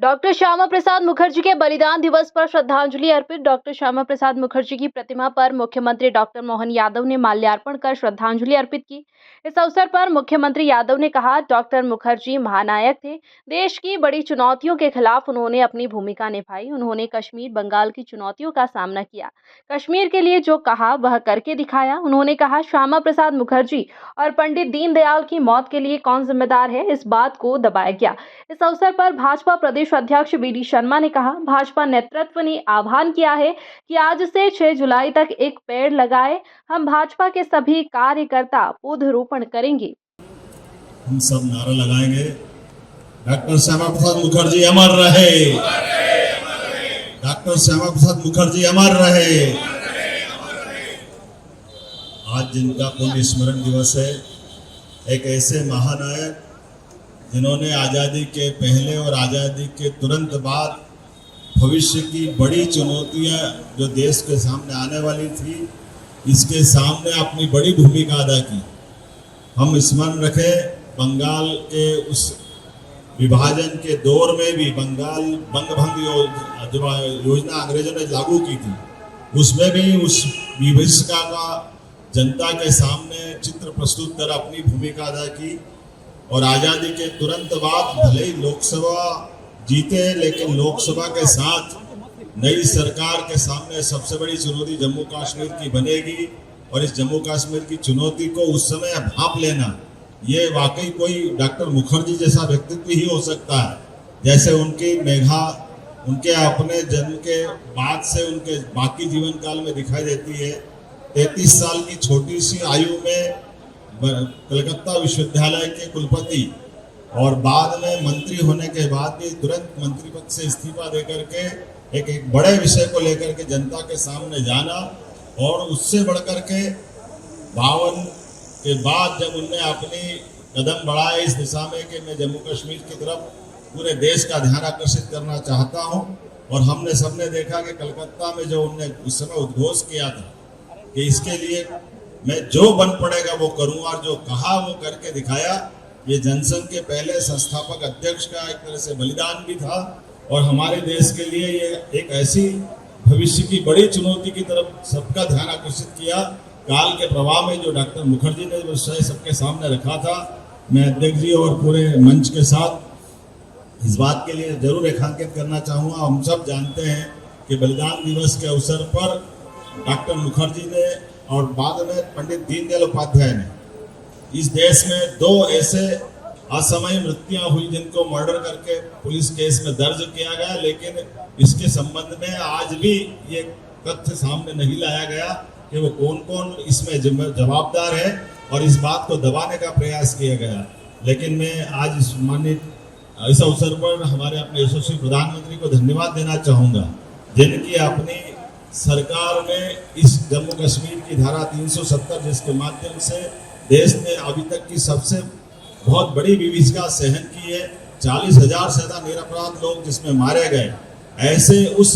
Doctor Shyama Prasad Mukherjee के बलिदान दिवस पर श्रद्धांजलि अर्पित। डॉक्टर श्यामा प्रसाद मुखर्जी की प्रतिमा पर मुख्यमंत्री डॉक्टर मोहन यादव ने माल्यार्पण कर श्रद्धांजलि अर्पित की। इस अवसर पर मुख्यमंत्री यादव ने कहा, डॉक्टर मुखर्जी महानायक थे। देश की बड़ी चुनौतियों के खिलाफ उन्होंने अपनी भूमिका निभाई। उन्होंने कश्मीर बंगाल की चुनौतियों का सामना किया। कश्मीर के लिए जो कहा वह करके दिखाया। उन्होंने कहा, श्यामा प्रसाद मुखर्जी और पंडित दीनदयाल की मौत के लिए कौन जिम्मेदार है, इस बात को दबाया गया। इस अवसर पर भाजपा प्रदेश अध्यक्ष बीडी शर्मा ने कहा, भाजपा नेतृत्व ने आह्वान किया है कि आज से 6 जुलाई तक एक पेड़ लगाए। हम भाजपा के सभी कार्यकर्ता पौधरोपण करेंगे। हम सब नारा लगाएंगे, डॉक्टर श्यामा प्रसाद मुखर्जी अमर रहे, डॉक्टर श्यामा प्रसाद मुखर्जी अमर रहे। आज जिनका पुण्य स्मरण दिवस है, एक ऐसे महानायक जिन्होंने आज़ादी के पहले और आज़ादी के तुरंत बाद भविष्य की बड़ी चुनौतियां जो देश के सामने आने वाली थी, इसके सामने अपनी बड़ी भूमिका अदा की। हम स्मरण रखें, बंगाल के उस विभाजन के दौर में भी बंगाल बंगभंग योजना अंग्रेजों ने लागू की थी, उसमें भी उस विभीषिका का जनता के सामने चित्र प्रस्तुत कर अपनी भूमिका अदा की। और आज़ादी के तुरंत बाद भले ही लोकसभा जीते, लेकिन लोकसभा के साथ नई सरकार के सामने सबसे बड़ी चुनौती जम्मू कश्मीर की बनेगी। और इस जम्मू कश्मीर की चुनौती को उस समय भांप लेना, ये वाकई कोई डॉक्टर मुखर्जी जैसा व्यक्तित्व ही हो सकता है। जैसे उनकी मेघा उनके अपने जन्म के बाद से उनके बाकी जीवन काल में दिखाई देती है। 33 साल की छोटी सी आयु में कलकत्ता विश्वविद्यालय के कुलपति और बाद में मंत्री होने के बाद भी तुरंत मंत्री पद से इस्तीफा देकर के एक बड़े विषय को लेकर के जनता के सामने जाना। और उससे बढ़कर के 52 के बाद जब उनने अपनी कदम बढ़ाए इस दिशा में कि मैं जम्मू कश्मीर की तरफ पूरे देश का ध्यान आकर्षित करना चाहता हूं। और हमने सबने देखा कि कलकत्ता में जो उनने उस समय उद्घोष किया था कि इसके लिए मैं जो बन पड़ेगा वो करूंगा, और जो कहा वो करके दिखाया। ये जनसंघ के पहले संस्थापक अध्यक्ष का एक तरह से बलिदान भी था। और हमारे देश के लिए ये एक ऐसी भविष्य की बड़ी चुनौती की तरफ सबका ध्यान आकर्षित किया। काल के प्रवाह में जो डॉक्टर मुखर्जी ने विषय सबके सामने रखा था, मैं अध्यक्ष जी और पूरे मंच के साथ इस बात के लिए जरूर रेखांकित करना चाहूँगा। हम सब जानते हैं कि बलिदान दिवस के अवसर पर डॉक्टर मुखर्जी ने और बाद में पंडित दीनदयाल उपाध्याय ने इस देश में 2 ऐसे असमय मृत्युआं हुई जिनको मर्डर करके पुलिस केस में दर्ज किया गया, लेकिन इसके संबंध में आज भी ये तथ्य सामने नहीं लाया गया कि वो कौन कौन इसमें जवाबदार है, और इस बात को दबाने का प्रयास किया गया। लेकिन मैं आज इस अवसर पर हमारे अपने यशस्वी प्रधानमंत्री को धन्यवाद देना चाहूँगा, जिनकी अपनी सरकार में इस जम्मू कश्मीर की धारा 370 जिसके माध्यम से देश ने अभी तक की सबसे बहुत बड़ी विभीषिका सहन की है। 40,000 से ज्यादा निरपराध लोग जिसमें मारे गए। ऐसे उस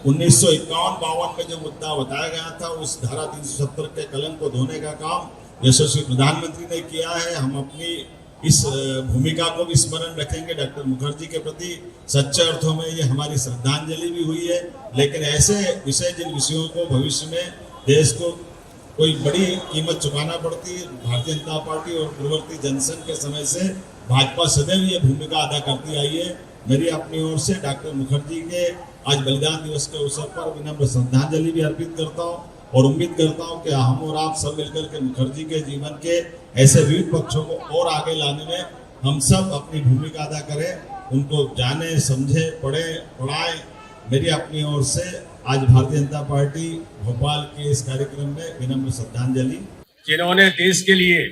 1951-52 में जो मुद्दा बताया गया था, उस धारा 370 के कलंक को धोने का काम यशस्वी प्रधानमंत्री ने किया है। हम अपनी इस भूमिका को भी स्मरण रखेंगे। डॉक्टर मुखर्जी के प्रति सच्चे अर्थों में ये हमारी श्रद्धांजलि भी हुई है। लेकिन ऐसे विषय, जिन विषयों को भविष्य में देश को कोई बड़ी कीमत चुकाना पड़ती है, भारतीय जनता पार्टी और पूर्ववर्ती जनसंघ के समय से भाजपा सदैव ये भूमिका अदा करती आई है। मेरी अपनी ओर से डॉक्टर मुखर्जी के आज बलिदान दिवस के अवसर पर विनम्र श्रद्धांजलि भी अर्पित करता हूँ और उम्मीद करता हूं कि हम और आप सब मिलकर के मुखर्जी के जीवन के ऐसे विविध पक्षों को और आगे लाने में हम सब अपनी भूमिका अदा करें, उनको जाने, समझे, पढ़ाएं। मेरी अपनी ओर से आज भारतीय जनता पार्टी भोपाल के इस कार्यक्रम में विनम्र श्रद्धांजलि। जिन्होंने देश के लिए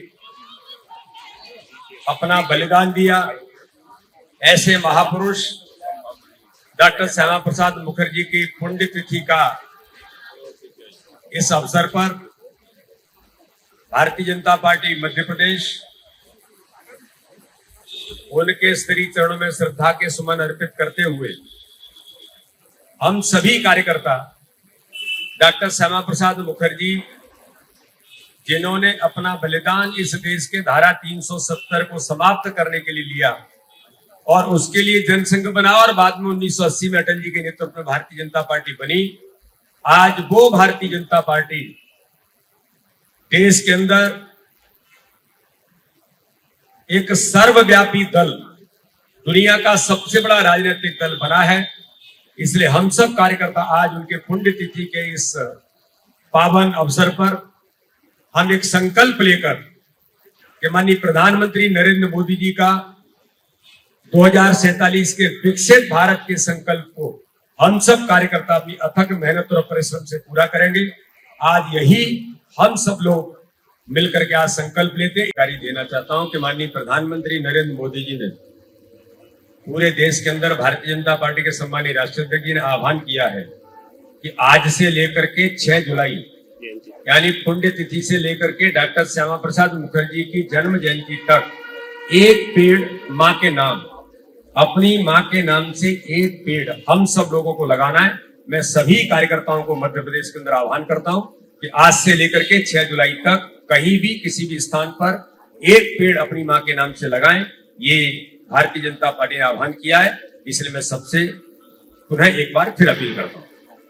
अपना बलिदान दिया, ऐसे महापुरुष डॉक्टर श्यामा प्रसाद मुखर्जी की पुण्यतिथि का इस अवसर पर भारतीय जनता पार्टी मध्य प्रदेश उनके स्तरीय चरणों में श्रद्धा के सुमन अर्पित करते हुए हम सभी कार्यकर्ता डॉक्टर श्यामा प्रसाद मुखर्जी जिन्होंने अपना बलिदान इस देश के धारा 370 को समाप्त करने के लिए लिया, और उसके लिए जनसंघ बना और बाद में 1980 में अटल जी के नेतृत्व में भारतीय जनता पार्टी बनी। आज वो भारतीय जनता पार्टी देश के अंदर एक सर्वव्यापी दल, दुनिया का सबसे बड़ा राजनीतिक दल बना है। इसलिए हम सब कार्यकर्ता आज उनके पुण्यतिथि के इस पावन अवसर पर हम एक संकल्प लेकर कि माननीय प्रधानमंत्री नरेंद्र मोदी जी का 2047 के विकसित भारत के संकल्प को हम सब कार्यकर्ता अपनी अथक मेहनत और परिश्रम से पूरा करेंगे। आज यही हम सब लोग मिलकर के आज संकल्प लेते हैं। जानकारी देना चाहता हूं कि माननीय प्रधानमंत्री नरेंद्र मोदी जी ने पूरे देश के अंदर भारतीय जनता पार्टी के सम्मानीय राष्ट्रपति जी ने आह्वान किया है कि आज से लेकर के 6 जुलाई यानी पुण्यतिथि से लेकर के डॉक्टर श्यामा प्रसाद मुखर्जी की जन्म जयंती तक एक पेड़ मां के नाम, अपनी मां के नाम से एक पेड़ हम सब लोगों को लगाना है। मैं सभी कार्यकर्ताओं को मध्य प्रदेश के अंदर आह्वान करता हूं कि आज से लेकर के 6 जुलाई तक कहीं भी किसी भी स्थान पर एक पेड़ अपनी मां के नाम से लगाएं। ये भारतीय जनता पार्टी ने आह्वान किया है, इसलिए मैं सबसे पुनः एक बार फिर अपील करता हूं।